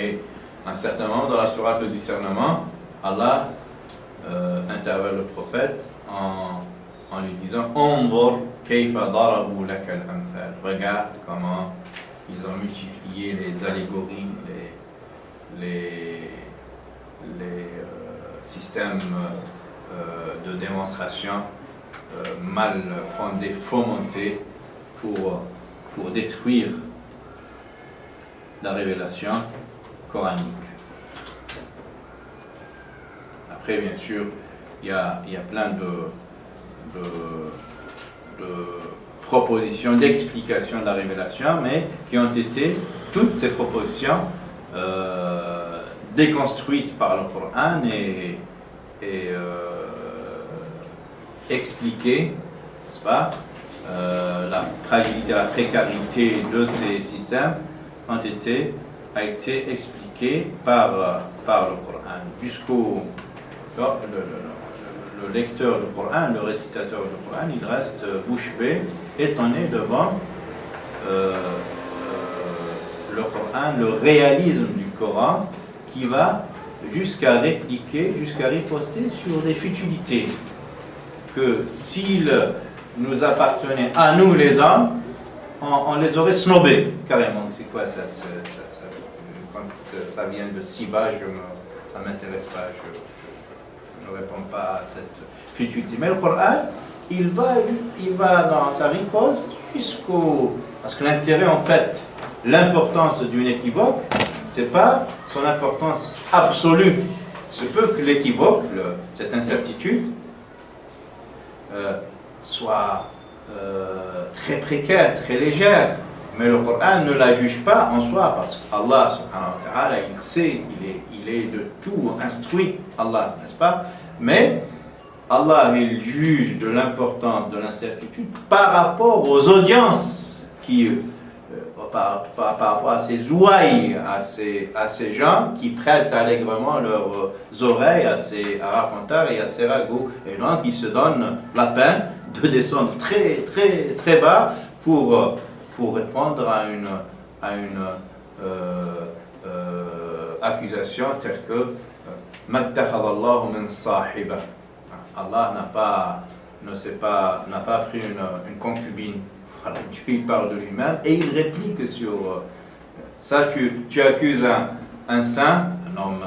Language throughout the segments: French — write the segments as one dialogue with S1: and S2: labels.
S1: Et à un certain moment, dans la sourate de discernement, Allah intervient le prophète en lui disant Anzur kayfa darabu laka al-amthal. Regarde comment ils ont multiplié les allégories, les systèmes de démonstration mal fondés, fomentés pour détruire la révélation coranique. Après, bien sûr, il y a plein de propositions, d'explications de la révélation, mais qui ont été, toutes ces propositions, déconstruites par le Coran et expliquées, n'est-ce pas, la fragilité, la précarité de ces systèmes a été expliquée par le Coran. Jusqu'au le lecteur du Coran, le récitateur du Coran, il reste bouche bée, étonné devant le Coran, le réalisme du Coran qui va jusqu'à répliquer, jusqu'à riposter sur des futilités que s'il nous appartenait à nous les hommes, on les aurait snobés carrément. C'est quoi ça, quand ça vient de si bas, ça ne m'intéresse pas, je ne réponds pas à cette futilité. Mais le Coran, il va dans sa riposte jusqu'au... Parce que l'intérêt, en fait, l'importance d'une équivoque, c'est pas son importance absolue. Il se peut que l'équivoque, cette incertitude, soit très précaire, très légère. Mais le Coran ne la juge pas en soi, parce qu'Allah, subhanahu wa ta'ala, il sait, il est de tout instruit, Allah, n'est-ce pas? Mais Allah, il juge de l'importance de l'incertitude par rapport aux audiences qui, par rapport à ces ouailles, à ces gens qui prêtent allègrement leurs oreilles à ces raconteurs et à ces ragots, et donc ils se donnent la peine de descendre très très très bas pour répondre à une accusation telle que Mattakhadallahu min sahiba. Allah n'a pas pris une concubine. Voilà, Dieu il parle de lui-même et il réplique sur ça. Tu accuses un saint, un homme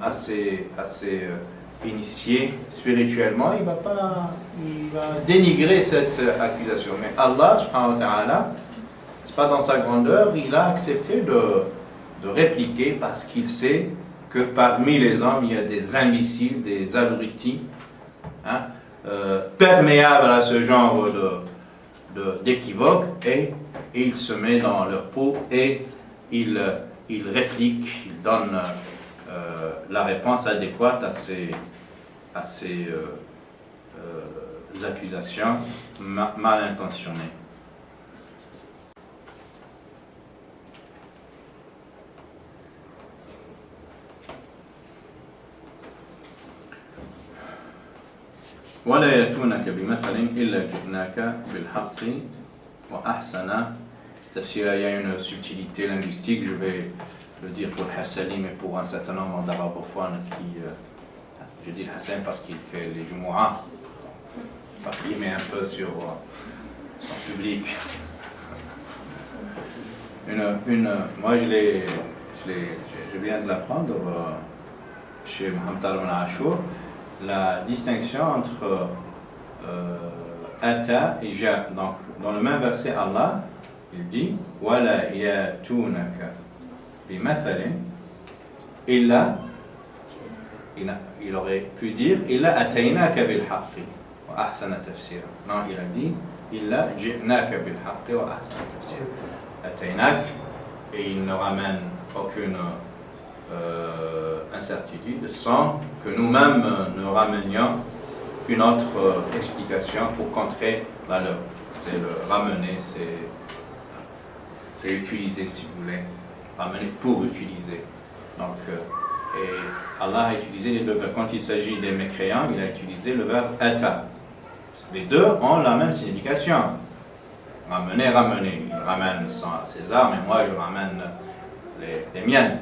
S1: assez initié spirituellement, il va dénigrer cette accusation. Mais Allah, subhanahu wa ta'ala, c'est pas dans sa grandeur, il a accepté de répliquer parce qu'il sait que parmi les hommes, il y a des imbéciles, des abrutis, perméables à ce genre d'équivoque, et il se met dans leur peau et il réplique, il donne la réponse adéquate à ces accusations mal intentionnées. ولا يأتونك بمثل إلا جئناك بالحق وأحسن تفسير. Il y a une subtilité linguistique, je vais le dire pour Hassani, mais pour un certain nombre d'arabophones qui, je dis Hassan parce qu'il fait les Jumu'ah, va frimer un peu sur son public. Moi je viens de l'apprendre chez Mohamed Al-Wan Ashur, la distinction entre Ata et Ja. Donc, dans le même verset, Allah, il dit Wala yatunaka bimathalin illa, il aurait pu dire Illa ataynaka bil haqqi wa ahsana tafsira. Non, il a dit Illa ji'naka bil haqqi wa ahsana tafsira. Ataynak, et il ne ramène aucune incertitude sans que nous-mêmes nous ramenions une autre explication pour contrer la leur. C'est le ramener, c'est utiliser, si vous voulez, ramener pour utiliser. Donc, et Allah a utilisé les deux verbes. Quand il s'agit des mécréants, il a utilisé le verbe ata. Les deux ont la même signification. Ramener. Il ramène ses armes, et moi je ramène les miennes.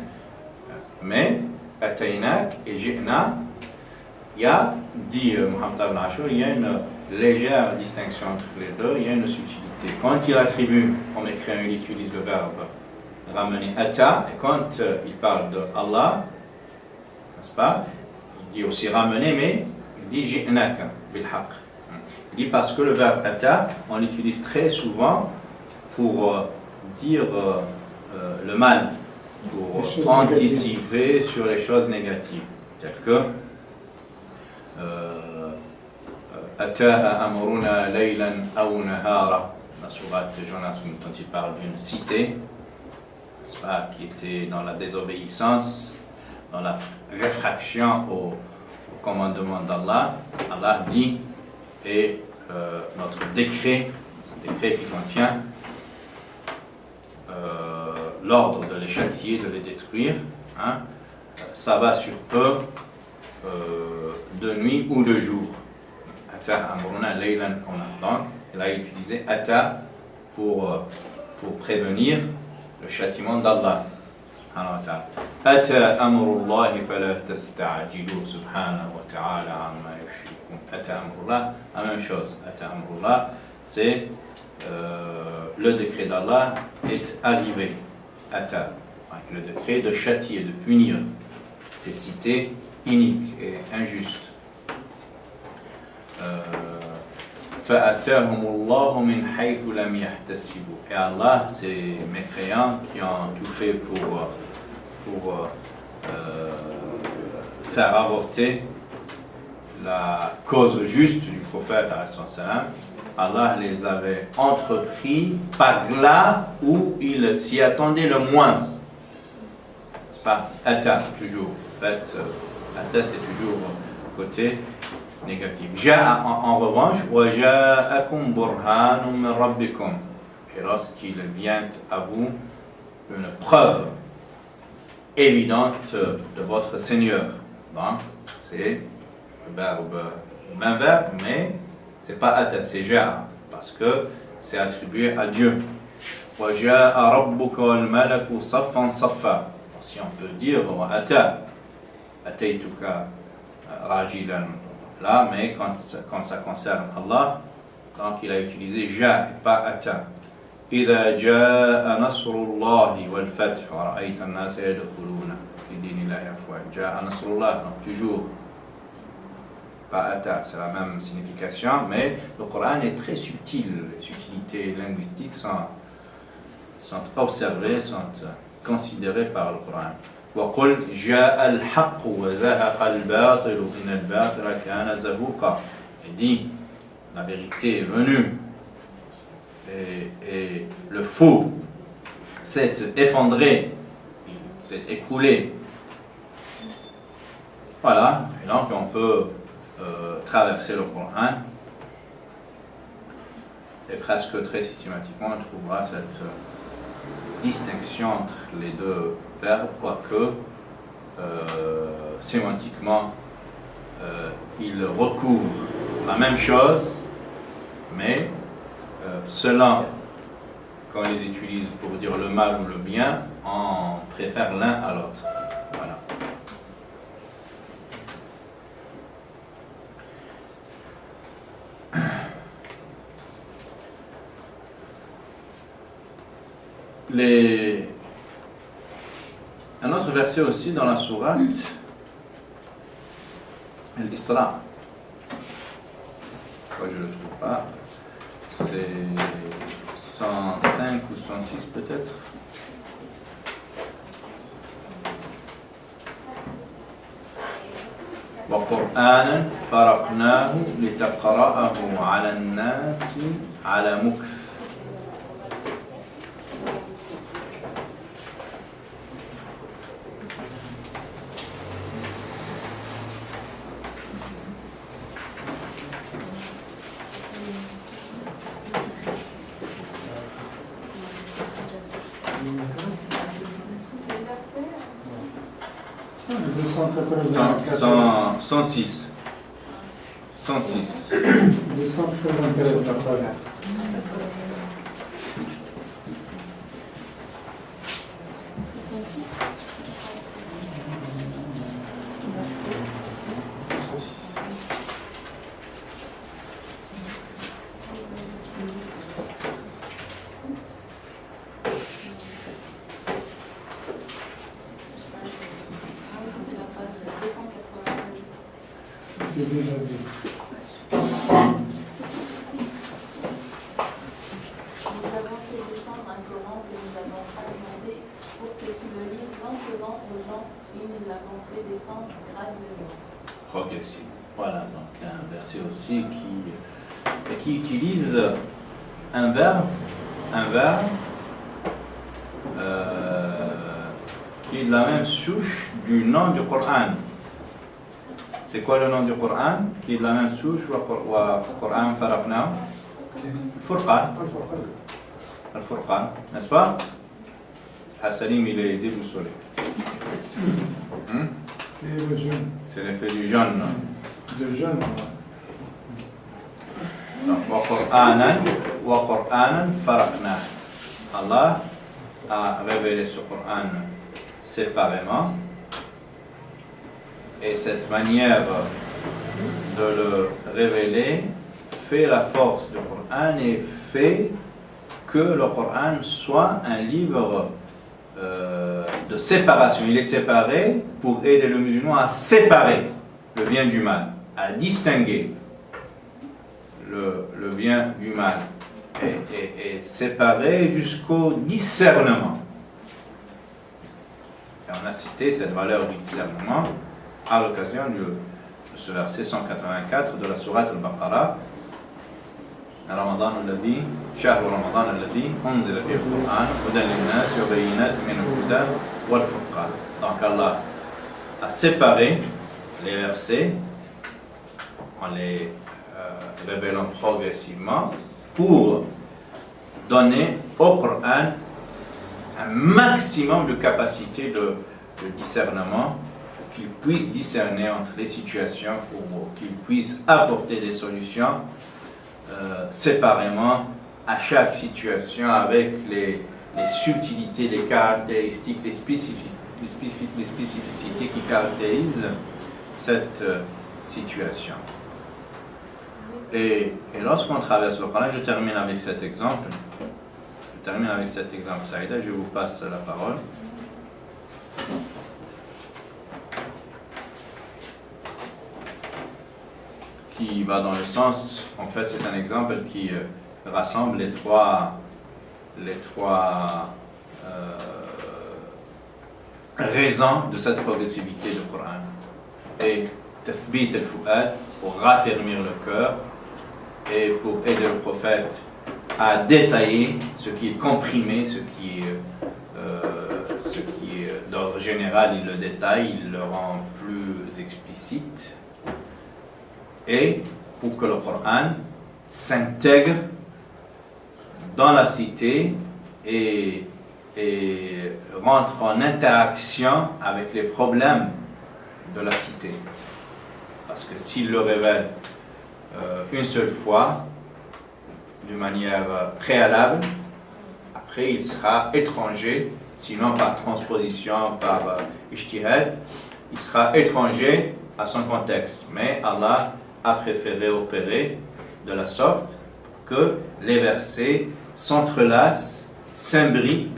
S1: Mais ataynak et ji'na, il y a, dit Muhammad ibn Ashur, il y a une légère distinction entre les deux, il y a une subtilité. Quand il attribue aux mécréants, il utilise le verbe ramener ata, et quand il parle de Allah, n'est-ce pas, il dit aussi ramener, mais il dit ji'naka bil haqq. Il dit parce que le verbe ata, on l'utilise très souvent pour dire le mal, pour anticiper sur les choses négatives, telles que Ata amruna laylan aw nahara, la sourate Jonas dont il parle d'une cité, n'est-ce pas, qui était dans la désobéissance, dans la réfraction au commandement d'Allah. Allah dit, et notre décret, ce décret qui contient l'ordre de les châtier, de les détruire, hein, ça va sur eux de nuit ou de jour. Ata amruna laylan aw nahara. Donc, là il utilisait ata pour prévenir le châtiment d'Allah. Ata amrullahi fala tasta'jilu subhanahu wa ta'ala amma yushrikun. Ata amrullah, la même chose. Ata amrullah, c'est le décret d'Allah est arrivé. Ata, le décret de châtier, de punir ces cités iniques et injustes. فَأَتَاهُمُ اللَّهُ مِنْ حَيْثُ لَمْ يَحْتَسِبُوا. Et Allah, ces mécréants qui ont tout fait pour faire avorter la cause juste du prophète, Allah les avait entrepris par là où il s'y attendait le moins. C'est pas Ata, toujours. En fait, Ata, c'est toujours côté négatif. Ja'a en revanche, wa ja'akum burhanun min rabbikum. Et lorsqu'il vient à vous une preuve évidente de votre Seigneur. Donc, c'est le même verbe, mais c'est pas ata, c'est ja'a, parce que c'est attribué à Dieu. Wa ja'a rabbuka wal malaku saffan saffa. Si on peut dire ata, ataytuka rajilan. Là, mais quand ça concerne Allah, donc il a utilisé ja et pas ata. إذا جاء نصر الله والفتح ورأيت الناس يدخلون في دين الله أفواجا. جاء نصر الله, donc toujours pas ata, c'est la même signification, mais le Coran est très subtil. Les subtilités linguistiques sont observées, sont considérées par le Coran. وقل جاء الحق وزهق الباطل إن الباطل كان زهوقا. Il dit, la vérité est venue et le faux s'est effondré, s'est écroulé. Voilà, et donc on peut traverser le Coran et presque très systématiquement on trouvera cette distinction entre les deux verbes, quoique sémantiquement ils recouvrent la même chose, mais selon quand on les utilise pour dire le mal ou le bien, on préfère l'un à l'autre. Voilà. Un autre verset aussi dans la sourate Al-Isra, je ne le trouve pas, c'est 105 ou 106 peut-être. وقرآنا فرقناه لتقرأه على الناس على مكث.
S2: Cent
S1: 106. 106.
S2: 293 après. C'était déjà dit.
S3: Nous avons fait descendre un Coran que nous avons fragmenté pour que tu le lises lentement aux gens et nous l'avons fait descendre graduellement.
S1: Progressif. Voilà, donc un verset aussi qui utilise un verbe qui est de la même souche du nom du Coran. C'est quoi le nom du Coran qui est de la même souche wa Coran faraqna? Furqan. Al-Furqan, n'est-ce pas? Hassalim, il est déboussolé.
S2: C'est le jeune.
S1: C'est l'effet du jaune.
S2: De jeune.
S1: Donc, wa Qur'anan faraqna. Allah a révélé ce Coran séparément. Et cette manière de le révéler fait la force du Coran et fait que le Coran soit un livre de séparation. Il est séparé pour aider le musulman à séparer le bien du mal, à distinguer le bien du mal et séparé jusqu'au discernement. Et on a cité cette valeur du discernement à l'occasion de ce verset 184 de la sourate Al-Baqarah. رمضان الذي شهر رمضان الذي أنزل فيه القرآن هدى للناس وبينات من الهدى والفرقان. Donc Allah a séparé les versets en les révélant progressivement pour donner au Coran un maximum de capacité de discernement, qu'il puisse discerner entre les situations, pour qu'il puisse apporter des solutions séparément à chaque situation avec les subtilités, les caractéristiques, les spécificités qui caractérisent cette situation. Et lorsqu'on traverse le Coran, je termine avec cet exemple. Saïda, je vous passe la parole. Qui va dans le sens, en fait c'est un exemple qui rassemble les trois raisons de cette progressivité du Coran. Et tathbit al-fu'ad, pour raffermir le cœur et pour aider le prophète à détailler ce qui est comprimé, ce qui est d'ordre général, il le détaille, il le rend plus explicite. Et pour que le Coran s'intègre dans la cité et rentre en interaction avec les problèmes de la cité. Parce que s'il le révèle une seule fois, de manière préalable, après il sera étranger, sinon par transposition, par ijtihad, il sera étranger à son contexte. Mais Allah a préféré opérer de la sorte que les versets s'entrelacent, s'imbriquent,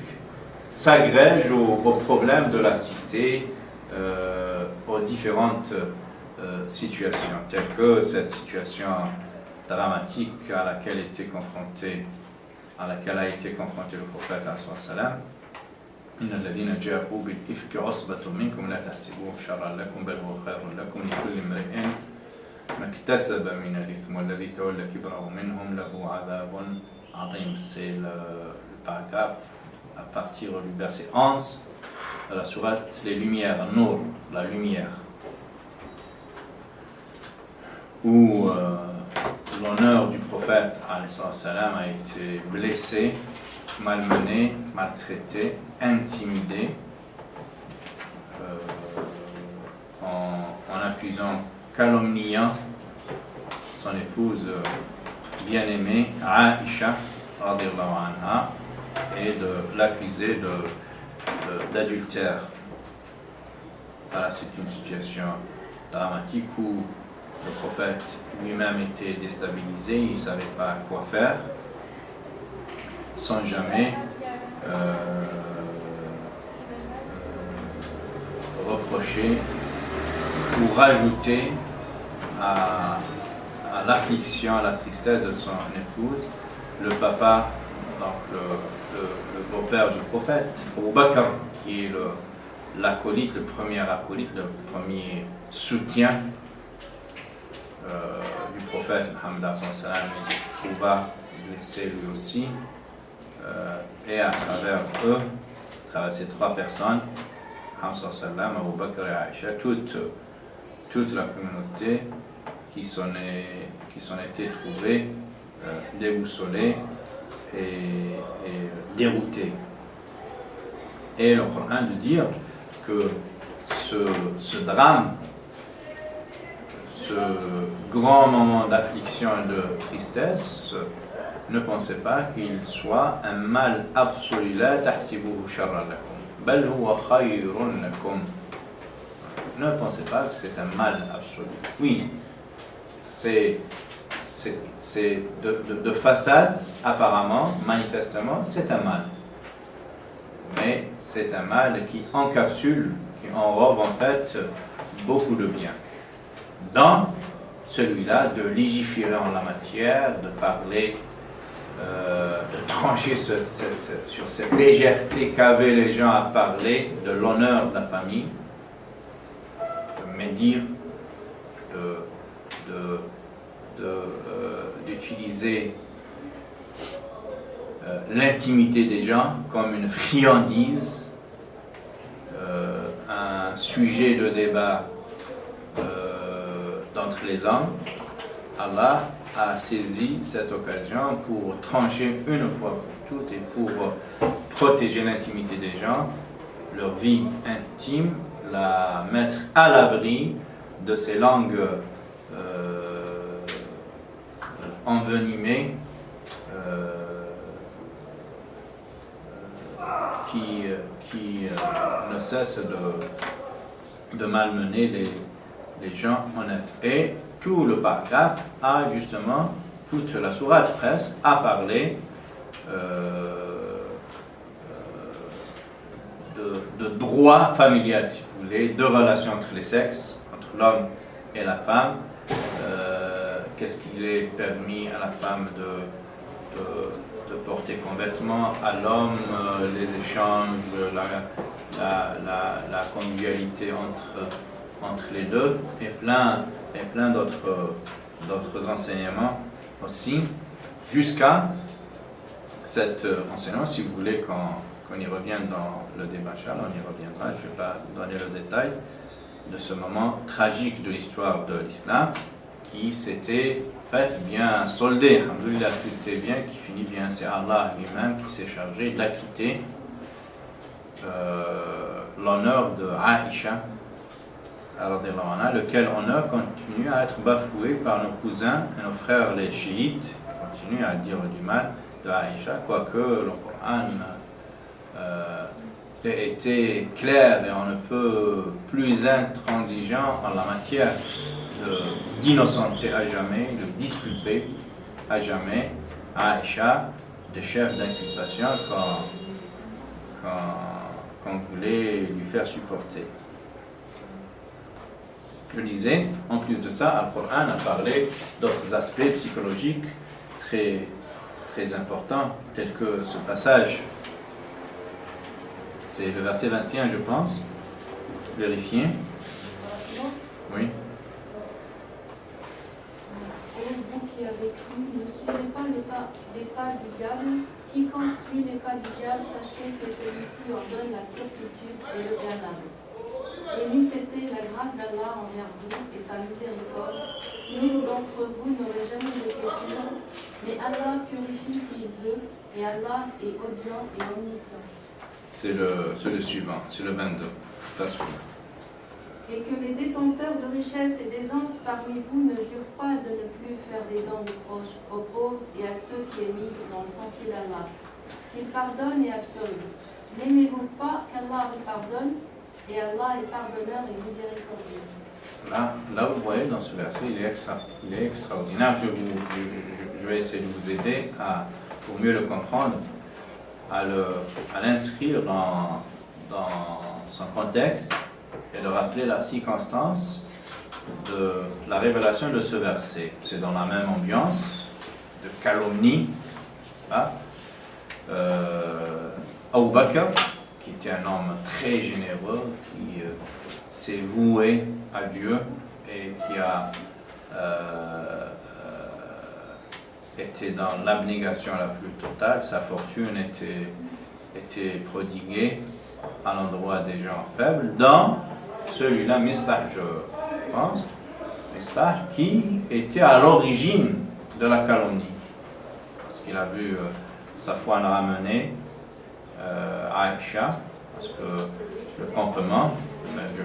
S1: s'agrègent aux problèmes de la cité, aux différentes situations, telles que cette situation dramatique à laquelle a été confronté le prophète sallallahu. إن الذين جاءوا بالإفك عصبة منكم لا تحسبوه شرا لكم بل هو خير لكم لكل امرئ ما اكتسب من الإثم والذي تولى كبره منهم له عذاب عظيم. C'est le paragraphe à partir du verset 11 de la sourate Les Lumières, Nour, la lumière, où l'honneur du prophète salam a été blessé, malmené, maltraité, intimidé, en accusant, calomniant son épouse bien-aimée, Aïcha, radiallahu anha, et de l'accuser d'adultère. Voilà, c'est une situation dramatique où le prophète lui-même était déstabilisé, il ne savait pas quoi faire, sans jamais reprocher ou rajouter à l'affliction, à la tristesse de son épouse, le papa, donc le beau-père du prophète, Abu Bakr, qui est l'acolyte, le premier acolyte, le premier soutien du prophète Mohammed, il se trouva blessé lui aussi, et à travers eux, à travers ces trois personnes, Abu Bakr et Aïcha, toute la communauté qui s'en était trouvée déboussolée et déroutée. Et le Coran de dire que ce drame, ce grand moment d'affliction et de tristesse, ne pensez pas qu'il soit un mal absolu. La tahsibuhu sharran lakum, bal huwa khayrun lakum. Ne pensez pas que c'est un mal absolu. Oui, c'est de façade, apparemment, manifestement, c'est un mal. Mais c'est un mal qui encapsule, qui enrobe en fait beaucoup de bien. Dans celui-là, de légiférer en la matière, de parler, de trancher sur cette légèreté qu'avaient les gens à parler de l'honneur de la famille, de médire, d'utiliser l'intimité des gens comme une friandise, un sujet de débat d'entre les hommes. Allah a saisi cette occasion pour trancher une fois pour toutes et pour protéger l'intimité des gens, leur vie intime, la mettre à l'abri de ces langues envenimées qui ne cessent de malmener les gens honnêtes. Et tout le paragraphe a justement, toute la sourate presque, a parlé de droit familial, si vous voulez, de relations entre les sexes, entre l'homme et la femme. Qu'est-ce qu'il est permis à la femme de porter comme vêtement, à l'homme, les échanges, la convivialité entre les deux, et plein d'autres enseignements aussi, jusqu'à cet enseignement, si vous voulez qu'on y revienne dans le débat, on y reviendra, je ne vais pas donner le détail de ce moment tragique de l'histoire de l'islam, qui s'était fait bien soldé, alhamdoulilah, tout était bien, qui finit bien, c'est Allah lui-même qui s'est chargé d'acquitter l'honneur de Aïcha, lequel honneur continue à être bafoué par nos cousins et nos frères les chiites, qui continuent à dire du mal de Aïcha, quoique le Coran a été clair et on ne peut plus intransigeant en la matière d'innocenter à jamais, de disculper à jamais Aïcha des chefs d'inculpation qu'on voulait lui faire supporter. Je disais, en plus de ça, le Coran a parlé d'autres aspects psychologiques très, très importants, tels que ce passage. C'est le verset 21, je pense. Vérifiez. Oui.
S3: Et vous qui avez cru, ne suivez pas les pas du diable. Quiconque suit les pas du diable, sachez que celui-ci ordonne la turpitude et le blâmable. Et n'eût été la grâce d'Allah envers vous et sa miséricorde, nul d'entre vous n'aurait jamais été pur, mais Allah purifie qui il veut, et Allah est audient et omniscient.
S1: C'est le suivant, c'est le 22. C'est pas celui-là.
S3: Et que les détenteurs de richesses et d'aisance parmi vous ne jurent pas de ne plus faire des dons de proches aux pauvres et à ceux qui émigrent dans le sentier d'Allah, qu'il pardonne et absolve. N'aimez-vous pas qu'Allah vous pardonne, et Allah est pardonneur et miséricordieux.
S1: Là, vous voyez, dans ce verset, il est extraordinaire. Je vais essayer de vous aider pour mieux le comprendre, à l'inscrire dans son contexte et de rappeler la circonstance de la révélation de ce verset. C'est dans la même ambiance de calomnie, n'est-ce pas? Abu Bakr, qui était un homme très généreux, qui s'est voué à Dieu et qui a été dans l'abnégation la plus totale. Sa fortune était prodiguée à l'endroit des gens faibles. Dans celui-là, Mistah, je pense, Mistah, qui était à l'origine de la calomnie. Parce qu'il a vu Safwan ramener Aïcha, parce que le campement,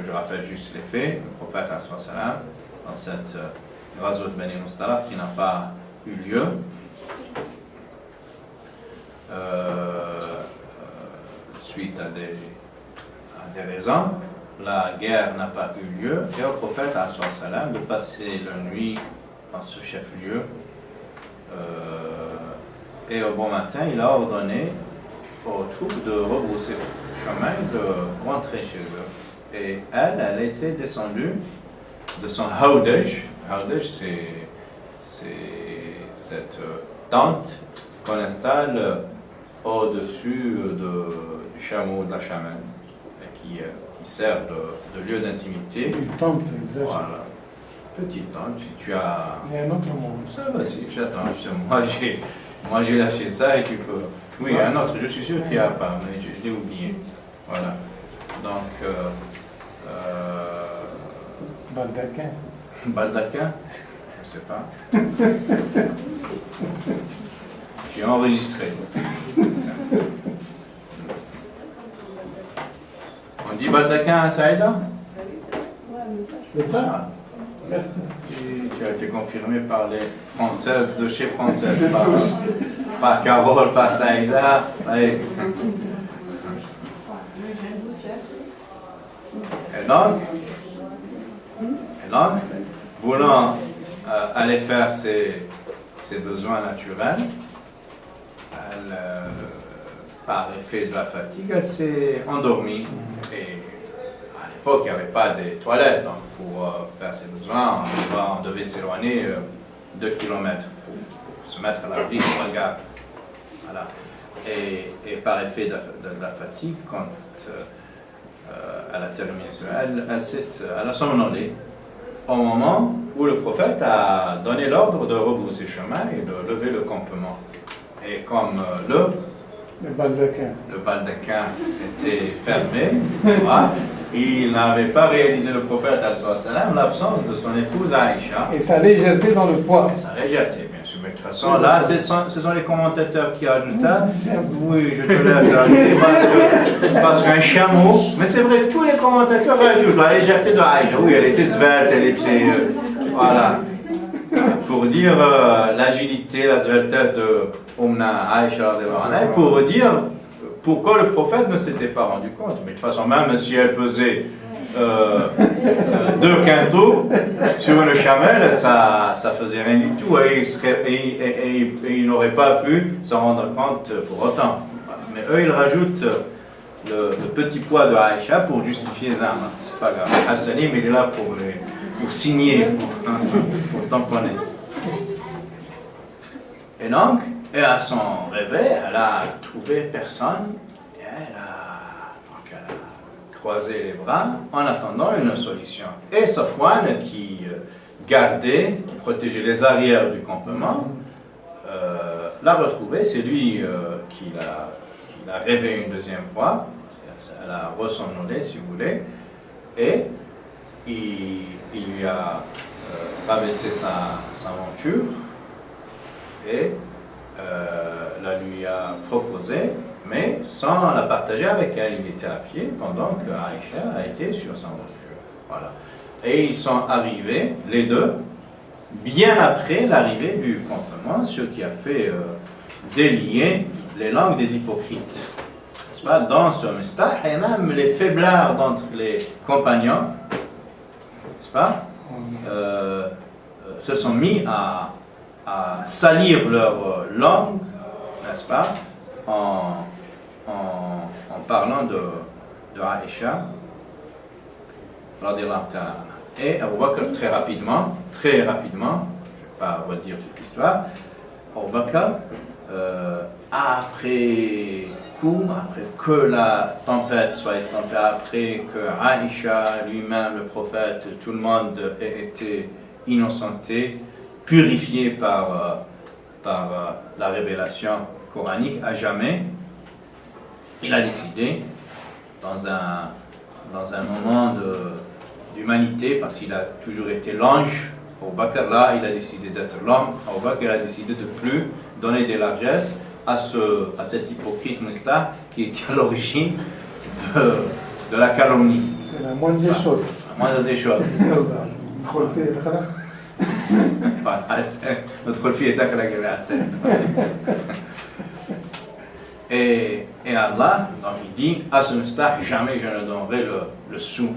S1: je rappelle juste les faits, le prophète dans cette Ghazwat Bani Mustalaq qui n'a pas eu lieu, suite à des raisons, la guerre n'a pas eu lieu, et au prophète de passer la nuit dans ce chef-lieu, et au bon matin, il a ordonné aux troupes de rebrousser chemin, de rentrer chez eux. Et elle était descendue de son Hawdaj. Hawdaj, c'est cette tente qu'on installe au-dessus du chameau de la chamane, qui sert de lieu d'intimité.
S2: Une tente, exactement.
S1: Voilà. Petite tente, si tu as...
S2: Il y a un autre mot.
S1: Ça va, si, j'attends. Moi, j'ai lâché ça et tu peux... Oui, un autre, je suis sûr qu'il n'y a pas, mais je l'ai oublié. Voilà. Donc...
S2: Baldaquin.
S1: Baldaquin? Je ne sais pas. Tu es enregistré. On dit Baldaquin à Saïda?
S2: C'est ça? Merci.
S1: Et tu as été confirmé par les Françaises de chez Françaises, par Carole, par Saïda. Ça y est. Et donc, voulant aller faire ses besoins naturels, elle, par effet de la fatigue, elle s'est endormie. Et à l'époque, il n'y avait pas de toilettes, donc pour faire ses besoins, on devait s'éloigner 2 kilomètres pour se mettre à l'abri du regard. Voilà. Et par effet de la fatigue, quand elle a terminé cela, elle a somnolé au moment où le prophète a donné l'ordre de rebrousser chemin et de lever le campement. Et comme
S2: Le baldaquin.
S1: le baldaquin était fermé, voilà, il n'avait pas réalisé le prophète l'absence de son épouse Aïcha.
S2: Et sa légèreté dans le poids.
S1: Et sa légèreté, bien sûr. Mais de toute façon, là, ce sont les commentateurs qui ajoutent ça. Oui, je te laisse ajouter parce qu'un chameau. Mais c'est vrai que tous les commentateurs ajoutent la légèreté de Aïcha. Oui, elle était svelte, elle était. Voilà. Pour dire l'agilité, la svelte de Oumna Aïcha, pour dire pourquoi le prophète ne s'était pas rendu compte. Mais de toute façon, même si elle pesait 2 quintaux sur une chamelle, ça faisait rien du tout et il n'aurait pas pu s'en rendre compte pour autant. Mais eux, ils rajoutent le petit poids de Aïcha pour justifier les armes. C'est pas grave. Hassanim, il est là pour signer, pour tamponner. Et donc, et à son réveil, elle a trouvé personne et elle a croisé les bras en attendant une solution. Et Safwan, qui gardait, qui protégeait les arrières du campement, l'a retrouvé. C'est lui qui l'a rêvé une deuxième fois. Elle a ressomnolé, si vous voulez. Et il lui a rabaissé sa monture et la lui a proposé, mais sans la partager avec elle. Il était à pied pendant que Aïcha a été sur sa monture. Voilà. Et ils sont arrivés, les deux, bien après l'arrivée du campement, ce qui a fait délier les langues des hypocrites. N'est-ce pas? Dans ce mistah, et même les faiblards d'entre les compagnons, n'est-ce pas? Se sont mis à salir leur langue, n'est-ce pas, en parlant de Aïcha, radiallahu ta'ala. Et Abu Bakr, très rapidement, je ne vais pas redire toute l'histoire, Abu Bakr, après que la tempête soit estompée, après que Aïcha, lui-même, le prophète, tout le monde ait été innocenté, purifié par la révélation coranique à jamais, il a décidé, dans un moment d'humanité, parce qu'il a toujours été l'ange, Abu Bakr, là, il a décidé d'être l'homme. Abu Bakr, il a décidé de ne plus donner des largesses à cet hypocrite Mustah qui était à l'origine de la calomnie.
S2: C'est la moindre des choses.
S1: La moindre des choses. Notre fille est d'accord avec la scène. Et Allah, donc il dit, à ce Mustah, jamais je ne donnerai le sou.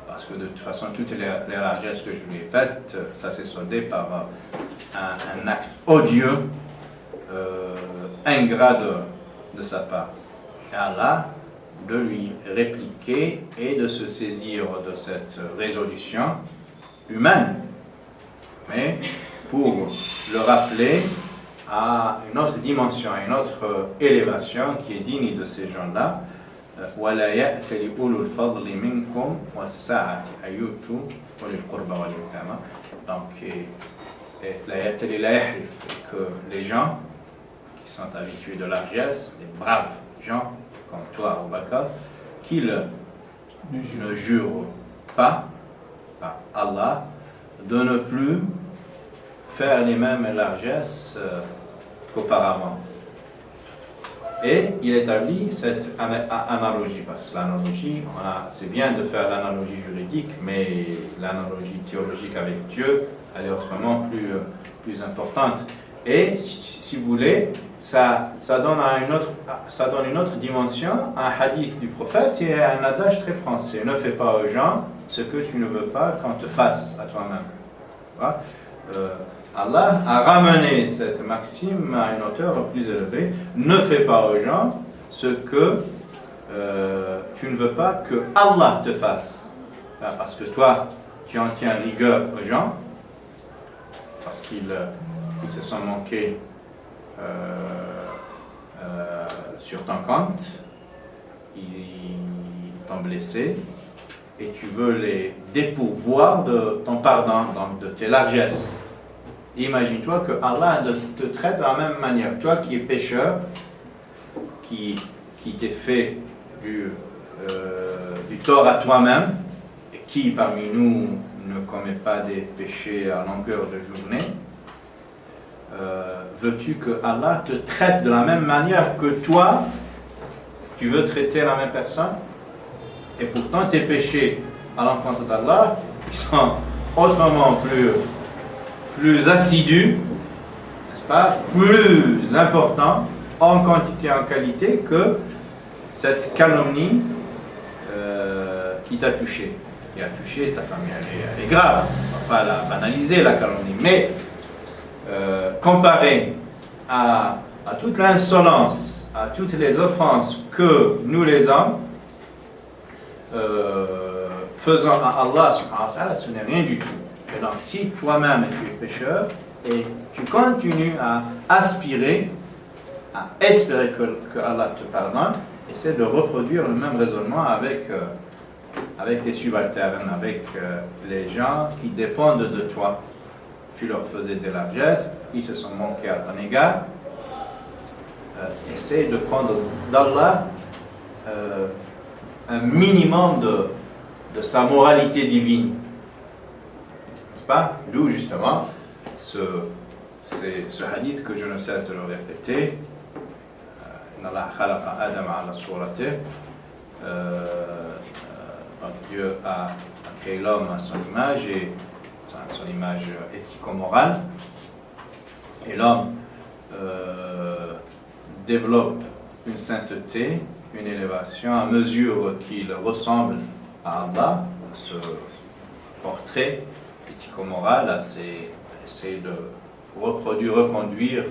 S1: Parce que de toute façon, toutes les largesses que je lui ai faites, ça s'est soldé par un acte odieux, ingrat de sa part. Et Allah, de lui répliquer et de se saisir de cette résolution humaine, mais pour le rappeler à une autre dimension, à une autre élévation qui est digne de ces gens-là. ولا يأتل أولو الفضل منكم والسعة أن يؤتوا أولي القربى واليتامى. Donc, لا يأتل لا يحلف, que les gens qui sont habitués de largesse, les braves gens comme toi, Abu Bakr, qu'ils ne jurent pas par Allah de ne plus faire les mêmes largesses qu'auparavant. Et il établit cette analogie, parce que l'analogie, c'est bien de faire l'analogie juridique, mais l'analogie théologique avec Dieu, elle est autrement plus importante. Et si vous voulez, ça donne une autre dimension, un hadith du prophète et un adage très français. Ne fais pas aux gens ce que tu ne veux pas qu'on te fasse à toi-même. Voilà. Allah a ramené cette maxime à une hauteur plus élevée. Ne fais pas aux gens ce que tu ne veux pas que Allah te fasse. Parce que toi, tu en tiens rigueur aux gens, parce qu'ils se sont manqués sur ton compte, ils t'ont blessé, et tu veux les dépourvoir de ton pardon, donc de tes largesses. Imagine-toi que Allah te traite de la même manière. Toi qui es pécheur, qui t'es fait du tort à toi-même, et qui parmi nous ne commet pas des péchés à longueur de journée, veux-tu que Allah te traite de la même manière que toi, tu veux traiter la même personne? Et pourtant tes péchés à l'encontre d'Allah, ils sont autrement plus assidus, n'est-ce pas, plus importants en quantité et en qualité que cette calomnie qui t'a touché, qui a touché ta famille. Elle est grave, on ne va pas la banaliser, la calomnie, mais comparé à toute l'insolence, à toutes les offenses que nous les hommes faisons à Allah subhanahu wa ta'ala, ce n'est rien du tout. Et donc si toi-même tu es pécheur et tu continues à aspirer, à espérer que Allah te pardonne, essaie de reproduire le même raisonnement avec tes subalternes, avec les gens qui dépendent de toi. Tu leur faisais des largesses, ils se sont manqués à ton égard. Essaie de prendre d'Allah un minimum de sa moralité divine. N'est-ce pas? D'où justement ce hadith que je ne cesse de le répéter. Allah khalaqa Adam ala surati. Donc Dieu a créé l'homme à son image, et son image éthico-morale. Et l'homme développe une sainteté, une élévation à mesure qu'il ressemble à Allah, à ce portrait éthico-moral, à essayer de reconduire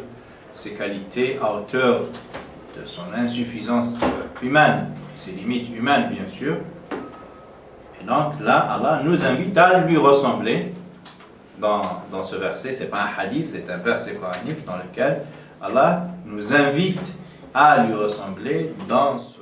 S1: ses qualités à hauteur de son insuffisance humaine, ses limites humaines bien sûr. Et donc là, Allah nous invite à lui ressembler. Dans ce verset, ce n'est pas un hadith, c'est un verset coranique dans lequel Allah nous invite à lui ressembler dans son